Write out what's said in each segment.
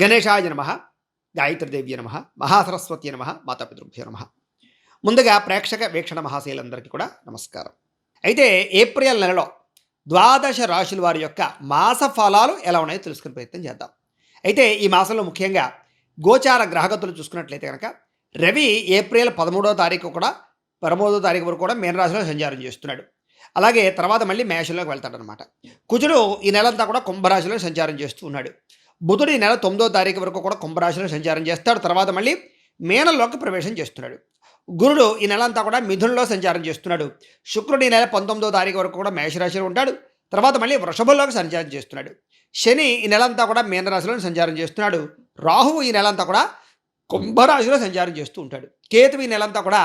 గణేశాయ నమ, గాయత్రీదేవ్య నమ, మహాసరస్వతి నమ, మాతాపితృభ్యో నమ. ముందుగా ప్రేక్షక వీక్షణ మహాశైలందరికీ కూడా నమస్కారం. అయితే ఏప్రిల్ నెలలో ద్వాదశ రాశుల వారి యొక్క మాస ఫలాలు ఎలా ఉన్నాయో తెలుసుకునే ప్రయత్నం చేద్దాం. అయితే ఈ మాసంలో ముఖ్యంగా గోచార గ్రహగతులు చూసుకున్నట్లయితే కనుక రవి ఏప్రిల్ 13వ తారీఖు కూడా 13వ తారీఖు వరకు కూడా మీనరాశిలో సంచారం చేస్తున్నాడు. అలాగే తర్వాత మళ్ళీ మేషంలోకి వెళ్తాడనమాట. కుజుడు ఈ నెలంతా కూడా కుంభరాశిలో సంచారం చేస్తూ ఉన్నాడు. బుధుడు ఈ నెల 9వ తారీఖు వరకు కూడా కుంభరాశిలో సంచారం చేస్తాడు. తర్వాత మళ్ళీ మీనంలోకి ప్రవేశం చేస్తున్నాడు. గురుడు ఈ నెలంతా కూడా మిథునంలో సంచారం చేస్తున్నాడు. శుక్రుడు ఈ నెల 19వ తారీఖు వరకు కూడా మేషరాశిలో ఉంటాడు. తర్వాత మళ్ళీ వృషభంలోకి సంచారం చేస్తున్నాడు. శని ఈ నెలంతా కూడా మీనరాశిలో సంచారం చేస్తున్నాడు. రాహువు ఈ నెలంతా కూడా కుంభరాశిలో సంచారం చేస్తూ ఉంటాడు. కేతువు ఈ నెలంతా కూడా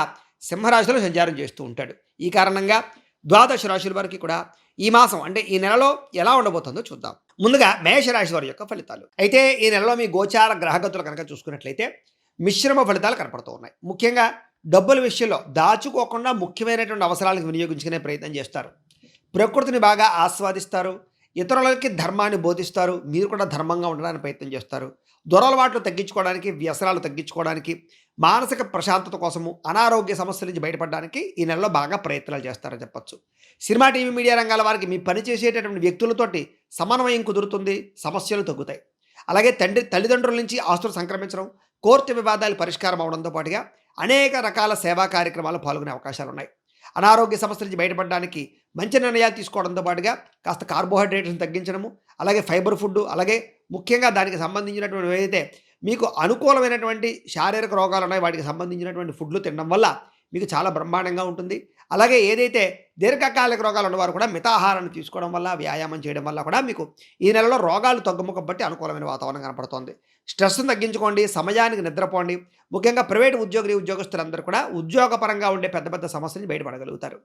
సింహరాశిలో సంచారం చేస్తూ ఉంటాడు. ఈ కారణంగా ద్వాదశ రాశుల వారికి కూడా ఈ మాసం అంటే ఈ నెలలో ఎలా ఉండబోతుందో చూద్దాం. ముందుగా మేషరాశి వారి యొక్క ఫలితాలు. అయితే ఈ నెలలో మీ గోచార గ్రహగతులు కనుక చూసుకున్నట్లయితే మిశ్రమ ఫలితాలు కనపడుతూ ఉన్నాయి. ముఖ్యంగా డబ్బుల విషయంలో దాచుకోకుండా ముఖ్యమైనటువంటి అవసరాలకు వినియోగించుకునే ప్రయత్నం చేస్తారు. ప్రకృతిని బాగా ఆస్వాదిస్తారు. ఇతరులకి ధర్మాన్ని బోధిస్తారు. మీరు కూడా ధర్మంగా ఉండడానికి ప్రయత్నం చేస్తారు. దురలవాట్లు తగ్గించుకోవడానికి, వ్యసనాలు తగ్గించుకోవడానికి, మానసిక ప్రశాంతత కోసము, అనారోగ్య సమస్యల నుంచి బయటపడడానికి ఈ నెలలో బాగా ప్రయత్నాలు చేస్తారని చెప్పచ్చు. సినిమా, టీవీ, మీడియా రంగాల వారికి మీ పని చేసేటటువంటి వ్యక్తులతోటి సమన్వయం కుదురుతుంది. సమస్యలు తగ్గుతాయి. అలాగే తల్లిదండ్రుల నుంచి ఆస్తులు సంక్రమించడం, కోర్టు వివాదాలు పరిష్కారం అవడంతో పాటుగా అనేక రకాల సేవా కార్యక్రమాలు పాల్గొనే అవకాశాలు ఉన్నాయి. అనారోగ్య సమస్యల నుంచి బయటపడడానికి మంచి నిర్ణయాలు తీసుకోవడంతో పాటుగా కాస్త కార్బోహైడ్రేట్స్ని తగ్గించడము, అలాగే ఫైబర్ ఫుడ్, అలాగే ముఖ్యంగా దానికి సంబంధించినటువంటి ఏదైతే మీకు అనుకూలమైనటువంటి శారీరక రోగాలు ఉన్నాయి వాటికి సంబంధించినటువంటి ఫుడ్లు తినడం వల్ల మీకు చాలా బ్రహ్మాండంగా ఉంటుంది. అలాగే ఏదైతే దీర్ఘకాలిక రోగాలు ఉన్నవారు కూడా మితాహారాన్ని తీసుకోవడం వల్ల, వ్యాయామం చేయడం వల్ల కూడా మీకు ఈ నెలలో రోగాలు తగ్గుముఖం బట్టి అనుకూలమైన వాతావరణం కనపడుతోంది. స్ట్రెస్ను తగ్గించుకోండి, సమయానికి నిద్రపోండి. ముఖ్యంగా ప్రైవేట్ ఉద్యోగస్తులందరూ కూడా ఉద్యోగపరంగా ఉండే పెద్ద పెద్ద సమస్యల నుంచి బయటపడగలుగుతారు.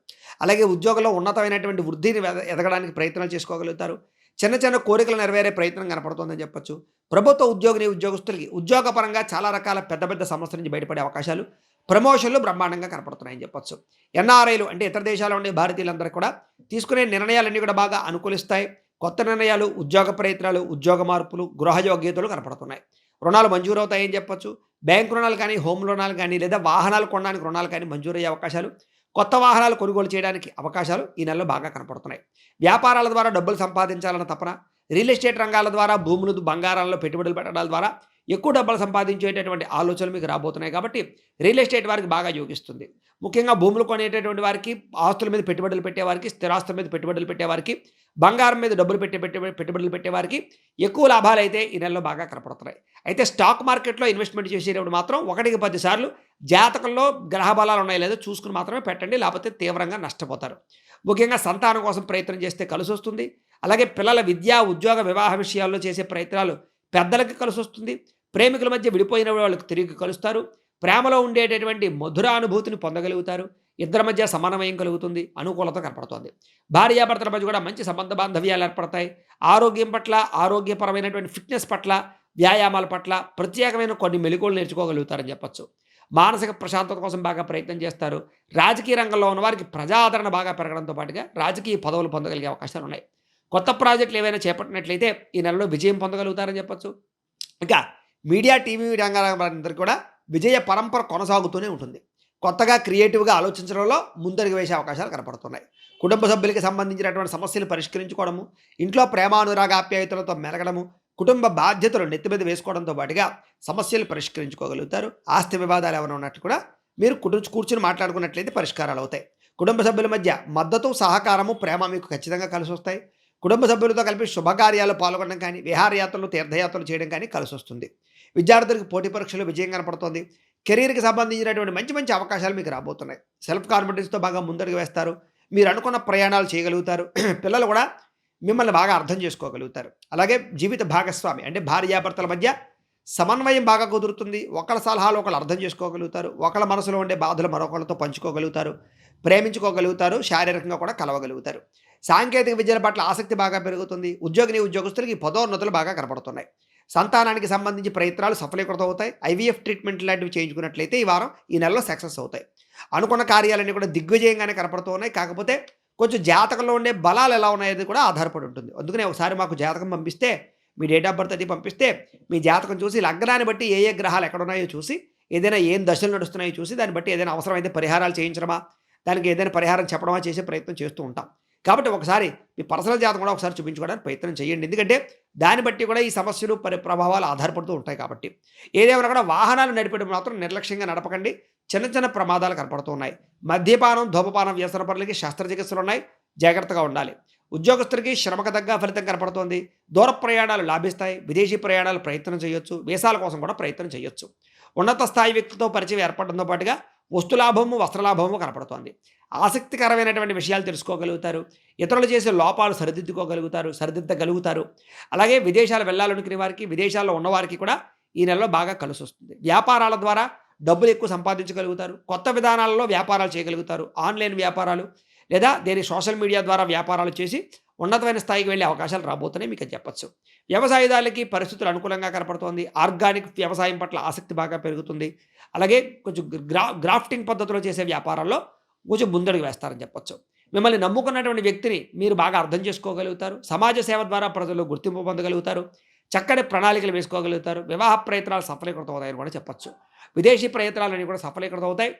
అలాగే ఉద్యోగంలో ఉన్నతమైనటువంటి వృద్ధిని ఎదగడానికి ప్రయత్నాలు చేసుకోగలుగుతారు. చిన్న చిన్న కోరికలు నెరవేరే ప్రయత్నం కనపడుతుందని చెప్పొచ్చు. ప్రభుత్వ ఉద్యోగస్తులకి ఉద్యోగపరంగా చాలా రకాల పెద్ద పెద్ద సమస్యల నుంచి బయటపడే అవకాశాలు, ప్రమోషన్లు బ్రహ్మాండంగా కనపడుతున్నాయని చెప్పొచ్చు. ఎన్ఆర్ఐలు అంటే ఇతర దేశాల్లో ఉండే భారతీయులందరూ కూడా తీసుకునే నిర్ణయాలన్నీ కూడా బాగా అనుకూలిస్తాయి. కొత్త నిర్ణయాలు, ఉద్యోగ ప్రయత్నాలు, ఉద్యోగ మార్పులు, గృహయోగ్యతలు కనపడుతున్నాయి. రుణాలు మంజూరవుతాయని చెప్పొచ్చు. బ్యాంకు రుణాలు కానీ, హోమ్ రుణాలు కానీ, లేదా వాహనాలు కొనడానికి రుణాలు కానీ మంజూరయ్యే అవకాశాలు, కొత్త వాహనాలు కొనుగోలు చేయడానికి అవకాశాలు ఈ నెలలో బాగా కనపడుతున్నాయి. వ్యాపారాల ద్వారా డబ్బులు సంపాదించాలన్న తపన, రియల్ ఎస్టేట్ రంగాల ద్వారా భూములు, బంగారాల్లో పెట్టుబడులు పెట్టడాల ద్వారా ఎక్కువ డబ్బులు సంపాదించేటటువంటి ఆలోచనలు మీకు రాబోతున్నాయి. కాబట్టి రియల్ ఎస్టేట్ వారికి బాగా యోగిస్తుంది. ముఖ్యంగా భూములు కొనేటటువంటి వారికి, ఆస్తుల మీద పెట్టుబడులు పెట్టేవారికి, స్థిరాస్తుల మీద పెట్టుబడులు పెట్టేవారికి, బంగారం మీద డబ్బులు పెట్టుబడులు పెట్టేవారికి ఎక్కువ లాభాలు అయితే ఈ నెలలో బాగా కనపడుతున్నాయి. అయితే స్టాక్ మార్కెట్లో ఇన్వెస్ట్మెంట్ చేసేటప్పుడు మాత్రం 1కి 10 సార్లు జాతకంలో గ్రహ బలాలు ఉన్నాయో లేదో చూసుకుని మాత్రమే పెట్టండి, లేకపోతే తీవ్రంగా నష్టపోతారు. ముఖ్యంగా సంతానం కోసం ప్రయత్నం చేస్తే కలిసి వస్తుంది. అలాగే పిల్లల విద్యా, ఉద్యోగ, వివాహ విషయాల్లో చేసే ప్రయత్నాలు పెద్దలకి కలిసి వస్తుంది. ప్రేమికుల మధ్య విడిపోయిన వాళ్ళకి తిరిగి కలుస్తారు. ప్రేమలో ఉండేటటువంటి మధురానుభూతిని పొందగలుగుతారు. ఇద్దరి మధ్య సమన్వయం కలుగుతుంది. అనుకూలత కనపడుతుంది. భార్యాభర్తల మధ్య కూడా మంచి సంబంధ బాంధవ్యాలు ఏర్పడతాయి. ఆరోగ్యం పట్ల, ఆరోగ్యపరమైనటువంటి ఫిట్నెస్ పట్ల, వ్యాయామాల పట్ల ప్రత్యేకమైన కొన్ని మెలకువలు నేర్చుకోగలుగుతారని చెప్పచ్చు. మానసిక ప్రశాంతత కోసం బాగా ప్రయత్నం చేస్తారు. రాజకీయ రంగంలో ఉన్న వారికి ప్రజాదరణ బాగా పెరగడంతో పాటుగా రాజకీయ పదవులు పొందగలిగే అవకాశాలు ఉన్నాయి. కొత్త ప్రాజెక్టులు ఏవైనా చేపట్టినట్లయితే ఈ నెలలో విజయం పొందగలుగుతారని చెప్పచ్చు. ఇంకా మీడియా, టీవీ రంగాలందరికీ కూడా విజయ పరంపర కొనసాగుతూనే ఉంటుంది. కొత్తగా క్రియేటివ్గా ఆలోచించడంలో ముందడుగు వేసే అవకాశాలు కనపడుతున్నాయి. కుటుంబ సభ్యులకి సంబంధించినటువంటి సమస్యలు పరిష్కరించుకోవడము, ఇంట్లో ప్రేమానురాగాప్యాయతలతో మెలగడము, కుటుంబ బాధ్యతలు నెత్తి మీద వేసుకోవడంతో పాటుగా సమస్యలు పరిష్కరించుకోగలుగుతారు. ఆస్తి వివాదాలు ఏమైనా ఉన్నట్టు కూడా మీరు కూర్చుని మాట్లాడుకున్నట్లయితే పరిష్కారాలు అవుతాయి. కుటుంబ సభ్యుల మధ్య మద్దతు, సహకారము, ప్రేమ మీకు ఖచ్చితంగా కలిసి వస్తాయి. కుటుంబ సభ్యులతో కలిపి శుభకార్యాలు పాల్గొనడం కానీ, విహారయాత్రలు, తీర్థయాత్రలు చేయడం కానీ కలిసి వస్తుంది. విద్యార్థులకు పోటీ పరీక్షలు విజయం కనపడుతుంది. కెరీర్కి సంబంధించినటువంటి మంచి మంచి అవకాశాలు మీకు రాబోతున్నాయి. సెల్ఫ్ కాన్ఫిడెన్స్తో బాగా ముందడుగు వేస్తారు. మీరు అనుకున్న ప్రయాణాలు చేయగలుగుతారు. పిల్లలు కూడా మిమ్మల్ని బాగా అర్థం చేసుకోగలుగుతారు. అలాగే జీవిత భాగస్వామి అంటే భార్యాభర్తల మధ్య సమన్వయం బాగా కుదురుతుంది. ఒకళ్ళ సలహాలు ఒకళ్ళు అర్థం చేసుకోగలుగుతారు. ఒకళ్ళ మనసులో ఉండే బాధలు మరొకళ్ళతో పంచుకోగలుగుతారు. ప్రేమించుకోగలుగుతారు. శారీరకంగా కూడా కలవగలుగుతారు. సాంకేతిక విద్యల పట్ల ఆసక్తి బాగా పెరుగుతుంది. ఉద్యోగస్తులకి పదోన్నతులు బాగా కనపడుతున్నాయి. సంతానానికి సంబంధించి ప్రయత్నాలు సఫలీకృతం అవుతాయి. ఐవీఎఫ్ ట్రీట్మెంట్ లాంటివి చేయించుకున్నట్లయితే ఈ నెలలో సక్సెస్ అవుతాయి. అనుకున్న కార్యాలన్నీ కూడా దిగ్విజయంగానే కనపడుతూ ఉన్నాయి. కాకపోతే కొంచెం జాతకంలో ఉండే బలాలు ఎలా ఉన్నాయనేది కూడా ఆధారపడి ఉంటుంది. అందుకనే ఒకసారి మాకు జాతకం పంపిస్తే మీ డేట్ ఆఫ్ బర్త్ అది పంపిస్తే మీ జాతకం చూసి లగ్నాన్ని బట్టి ఏ ఏ గ్రహాలు ఎక్కడున్నాయో చూసి ఏదైనా ఏం దశలు నడుస్తున్నాయో చూసి దాన్ని బట్టి ఏదైనా అవసరమైతే పరిహారాలు చేయించడమా, దానికి ఏదైనా పరిహారం చెప్పడమా చేసే ప్రయత్నం చేస్తూ ఉంటాం. కాబట్టి ఒకసారి మీ పర్సనల్ జాతకం కూడా ఒకసారి చూపించుకోవడానికి ప్రయత్నం చేయండి. ఎందుకంటే దాన్ని బట్టి కూడా ఈ సమస్యలు ప్రభావాలు ఆధారపడుతూ ఉంటాయి కాబట్టి. ఏదేమైనా కూడా వాహనాలు నడిపేటప్పుడు మాత్రం నిర్లక్ష్యంగా నడపకండి. చిన్న చిన్న ప్రమాదాలు కనపడుతూ ఉన్నాయి. మద్యపానం, ధూమపానం వ్యసన పరులకి శస్త్రచికిత్సలు ఉన్నాయి, జాగ్రత్తగా ఉండాలి. ఉద్యోగస్తులకి శ్రమకు తగ్గ ఫలితం కనపడుతోంది. దూర ప్రయాణాలు లాభిస్తాయి. విదేశీ ప్రయాణాలు ప్రయత్నం చేయొచ్చు. వీసాల కోసం కూడా ప్రయత్నం చేయొచ్చు. ఉన్నత స్థాయి వ్యక్తులతో పరిచయం ఏర్పడడంతో పాటుగా వస్తులాభము, వస్త్రలాభము కనపడుతోంది. ఆసక్తికరమైనటువంటి విషయాలు తెలుసుకోగలుగుతారు. ఇతరులు చేసే లోపాలు సరిదిద్దగలుగుతారు. అలాగే విదేశాలు వెళ్ళాలనుకునే వారికి, విదేశాల్లో ఉన్నవారికి కూడా ఈ నెలలో బాగా కలిసి వస్తుంది. వ్యాపారాల ద్వారా డబ్బులు ఎక్కువ సంపాదించగలుగుతారు. కొత్త విధానాలలో వ్యాపారాలు చేయగలుగుతారు. ఆన్లైన్ వ్యాపారాలు లేదా సోషల్ మీడియా ద్వారా వ్యాపారాలు చేసి ఉన్నతమైన స్థాయికి వెళ్ళే అవకాశాలు రాబోతున్నాయి మీకు చెప్పచ్చు. వ్యవసాయదారులకి పరిస్థితులు అనుకూలంగా కనపడుతోంది. ఆర్గానిక్ వ్యవసాయం పట్ల ఆసక్తి బాగా పెరుగుతుంది. అలాగే కొంచెం గ్రాఫ్టింగ్ పద్ధతిలో చేసే వ్యాపారాల్లో కొంచెం ముందడుగు వేస్తారని చెప్పొచ్చు. మిమ్మల్ని నమ్ముకున్నటువంటి వ్యక్తిని మీరు బాగా అర్థం చేసుకోగలుగుతారు. సమాజ సేవ ద్వారా ప్రజలు గుర్తింపు పొందగలుగుతారు. చక్కటి ప్రణాళికలు వేసుకోగలుగుతారు. వివాహ ప్రయత్నాలు సఫలీకృతం అవుతాయని కూడా చెప్పొచ్చు. విదేశీ ప్రయత్నాలన్నీ కూడా సఫలీకృతం అవుతాయి.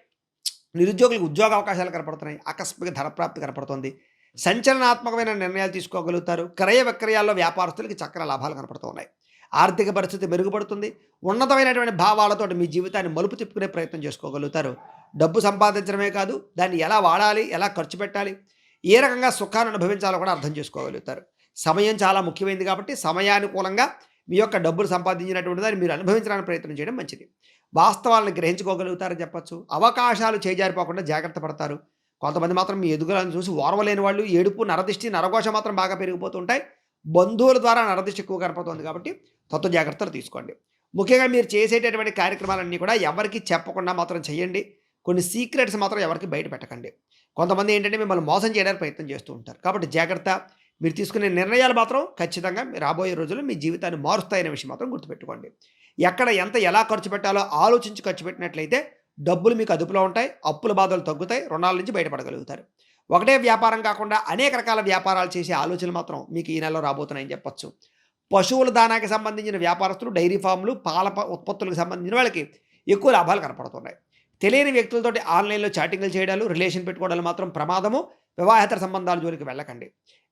నిరుద్యోగులకు ఉద్యోగ అవకాశాలు కనపడుతున్నాయి. ఆకస్మిక ధనప్రాప్తి కనపడుతుంది. సంచలనాత్మకమైన నిర్ణయాలు తీసుకోగలుగుతారు. క్రయ విక్రయాల్లో వ్యాపారస్తులకి చక్కని లాభాలు కనపడుతూ ఉన్నాయి. ఆర్థిక పరిస్థితి మెరుగుపడుతుంది. ఉన్నతమైనటువంటి భావాలతో మీ జీవితాన్ని మలుపు తిప్పుకునే ప్రయత్నం చేసుకోగలుగుతారు. డబ్బు సంపాదించడమే కాదు, దాన్ని ఎలా వాడాలి, ఎలా ఖర్చు పెట్టాలి, ఏ రకంగా సుఖాన్ని అనుభవించాలో కూడా అర్థం చేసుకోగలుగుతారు. సమయం చాలా ముఖ్యమైనది కాబట్టి సమయానుకూలంగా మీ యొక్క డబ్బులు సంపాదించినటువంటి దాన్ని మీరు అనుభవించడానికి ప్రయత్నం చేయడం మంచిది. వాస్తవాలను గ్రహించుకోగలుగుతారని చెప్పచ్చు. అవకాశాలు చేజారిపోకుండా జాగ్రత్త పడతారు. కొంతమంది మాత్రం మీ ఎదుగుదలను చూసి ఓర్వలేని వాళ్ళు, ఏడుపు, నరదిష్టి, నరఘోష మాత్రం బాగా పెరిగిపోతుంటాయి. బంధువుల ద్వారా నరదిష్టి ఎక్కువ కనపడుతుంది కాబట్టి తత్వ జాగ్రత్తలు తీసుకోండి. ముఖ్యంగా మీరు చేసేటటువంటి కార్యక్రమాలన్నీ కూడా ఎవరికి చెప్పకుండా మాత్రం చేయండి. కొన్ని సీక్రెట్స్ మాత్రం ఎవరికి బయట పెట్టకండి. కొంతమంది ఏంటంటే మిమ్మల్ని మోసం చేయడానికి ప్రయత్నం చేస్తూ ఉంటారు. కాబట్టి జాగ్రత్త. మీరు తీసుకునే నిర్ణయాలు మాత్రం ఖచ్చితంగా రాబోయే రోజుల్లో మీ జీవితాన్ని మారుస్తాయనే విషయం మాత్రం గుర్తుపెట్టుకోండి. ఎక్కడ ఎంత ఎలా ఖర్చు పెట్టాలో ఆలోచించి ఖర్చు పెట్టినట్లయితే డబ్బులు మీకు అదుపులో ఉంటాయి. అప్పుల బాధలు తగ్గుతాయి. రుణాల నుంచి బయటపడగలుగుతారు. ఒకటే వ్యాపారం కాకుండా అనేక రకాల వ్యాపారాలు చేసే ఆలోచనలు మాత్రం మీకు ఈ నెలలో రాబోతున్నాయని చెప్పొచ్చు. పశువుల దానాకి సంబంధించిన వ్యాపారస్తులు, డైరీ ఫామ్లు, పాల ఉత్పత్తులకు సంబంధించిన వాళ్ళకి ఎక్కువ లాభాలు కనపడుతున్నాయి. తెలియని వ్యక్తులతోటి ఆన్లైన్లో చాటింగ్లు చేయడాలు, రిలేషన్ పెట్టుకోవడాలు మాత్రం ప్రమాదము. వివాహేతర సంబంధాల జోలికి వెళ్ళకండి.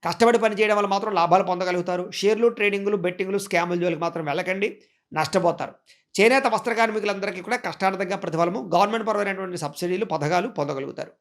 కష్టపడి పని చేయడం వల్ల మాత్రం లాభాలు పొందగలుగుతారు. షేర్లు, ట్రేడింగ్లు, బెట్టింగ్లు, స్కాముల జోలికి మాత్రం వెళ్ళకండి, నష్టపోతారు. చేనేత వస్త్ర కార్మికులందరికీ కూడా కష్టార్థంగా ప్రతిఫలము, గవర్నమెంట్ పరమైనటువంటి సబ్సిడీలు, పథకాలు పొందగలుగుతారు.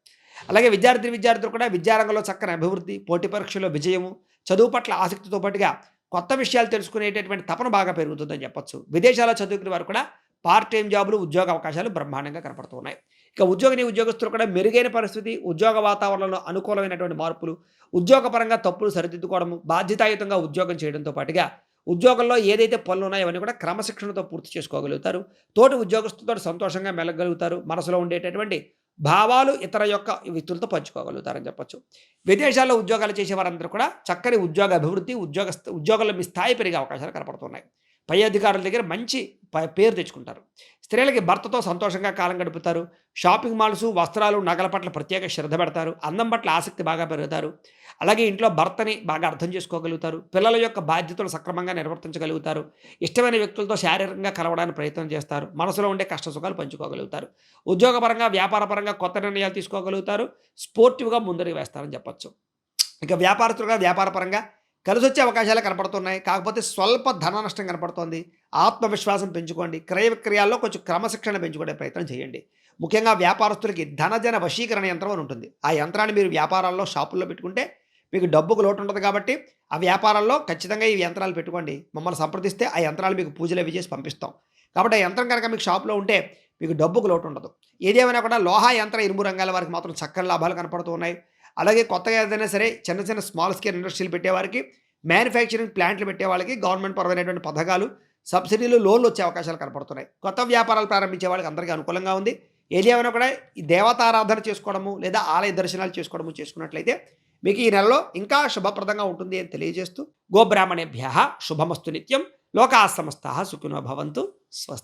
అలాగే విద్యార్థులు కూడా విద్యారంగంలో చక్కని అభివృద్ధి, పోటీ పరీక్షల్లో విజయము, చదువు పట్ల ఆసక్తితో పాటుగా కొత్త విషయాలు తెలుసుకునేటటువంటి తపన బాగా పెరుగుతుందని చెప్పొచ్చు. విదేశాల్లో చదువుకునే వారు కూడా పార్ట్ టైం జాబులు, ఉద్యోగ అవకాశాలు బ్రహ్మాండంగా కనపడుతున్నాయి. ఇక ఉద్యోగస్తులు కూడా మెరుగైన పరిస్థితి, ఉద్యోగ వాతావరణంలో అనుకూలమైనటువంటి మార్పులు, ఉద్యోగపరంగా తప్పులు సరిదిద్దుకోవడము, బాధ్యతాయుతంగా ఉద్యోగం చేయడంతో పాటుగా ఉద్యోగంలో ఏదైతే పనులు ఉన్నాయో అవన్నీ కూడా క్రమశిక్షణతో పూర్తి చేసుకోగలుగుతారు. తోటి ఉద్యోగస్తులతో సంతోషంగా మెలగలుగుతారు. మనసులో ఉండేటటువంటి భావాలు ఇతర యొక్క వ్యక్తులతో పంచుకోగలుగుతారని చెప్పొచ్చు. విదేశాల్లో ఉద్యోగాలు చేసే వారందరూ కూడా చక్కని ఉద్యోగ అభివృద్ధి, ఉద్యోగంలో మీ స్థాయి పెరిగే అవకాశాలు కనపడుతున్నాయి. పై అధికారుల దగ్గర మంచి పేరు తెచ్చుకుంటారు. స్త్రీలకి భర్తతో సంతోషంగా కాలం గడుపుతారు. షాపింగ్ మాల్స్, వస్త్రాలు, నగల పట్ల ప్రత్యేక శ్రద్ధ పెడతారు. అందం పట్ల ఆసక్తి బాగా పెరుగుతారు. అలాగే ఇంట్లో భర్తని బాగా అర్థం చేసుకోగలుగుతారు. పిల్లల యొక్క బాధ్యతలు సక్రమంగా నిర్వర్తించగలుగుతారు. ఇష్టమైన వ్యక్తులతో శారీరకంగా కలవడానికి ప్రయత్నం చేస్తారు. మనసులో ఉండే కష్ట సుఖాలు పంచుకోగలుగుతారు. ఉద్యోగపరంగా, వ్యాపారపరంగా కొత్త నిర్ణయాలు తీసుకోగలుగుతారు. స్పోర్టివ్గా ముందరికి వేస్తారని చెప్పొచ్చు. ఇక వ్యాపారస్తులుగా వ్యాపారపరంగా కలిసి వచ్చే అవకాశాలు కనపడుతున్నాయి. కాకపోతే స్వల్ప ధన నష్టం కనపడుతోంది. ఆత్మవిశ్వాసం పెంచుకోండి. క్రయ విక్రయాల్లో కొంచెం క్రమశిక్షణ పెంచుకునే ప్రయత్నం చేయండి. ముఖ్యంగా వ్యాపారస్తులకి ధనజన వశీకరణ యంత్రం అని ఉంటుంది. ఆ యంత్రాన్ని మీరు వ్యాపారాల్లో, షాపుల్లో పెట్టుకుంటే మీకు డబ్బుకు లోటు ఉంటుంది కాబట్టి ఆ వ్యాపారాల్లో ఖచ్చితంగా ఈ యంత్రాలు పెట్టుకోండి. మమ్మల్ని సంప్రదిస్తే ఆ యంత్రాలు మీకు పూజలు అవి చేసి పంపిస్తాం. కాబట్టి ఆ యంత్రం కనుక మీకు షాప్లో ఉంటే మీకు డబ్బుకు లోటు ఉండదు. ఏదేమైనా కూడా లోహ యంత్ర, ఇనుము రంగాల వారికి మాత్రం చక్కని లాభాలు కనపడుతూ ఉన్నాయి. అలాగే కొత్తగా ఏదైనా సరే చిన్న స్మాల్ స్కేల్ ఇండస్ట్రీలు పెట్టేవారికి, మ్యానుఫ్యాక్చరింగ్ ప్లాంట్లు పెట్టే వాళ్ళకి గవర్నమెంట్ పరమైనటువంటి పథకాలు, సబ్సిడీలు, లోన్లు వచ్చే అవకాశాలు కనపడుతున్నాయి. కొత్త వ్యాపారాలు ప్రారంభించే వాళ్ళకి అందరికీ అనుకూలంగా ఉంది. ఏది ఏమైనా కూడా ఈ దేవతారాధన చేసుకోవడము లేదా ఆలయ దర్శనాలు చేసుకున్నట్లయితే మీకు ఈ నెలలో ఇంకా శుభప్రదంగా ఉంటుంది అని తెలియజేస్తూ, గోబ్రాహ్మణేభ్యః శుభమస్తు నిత్యం. లోకాః సమస్తాః సుఖినో భవంతు. స్వస్తి.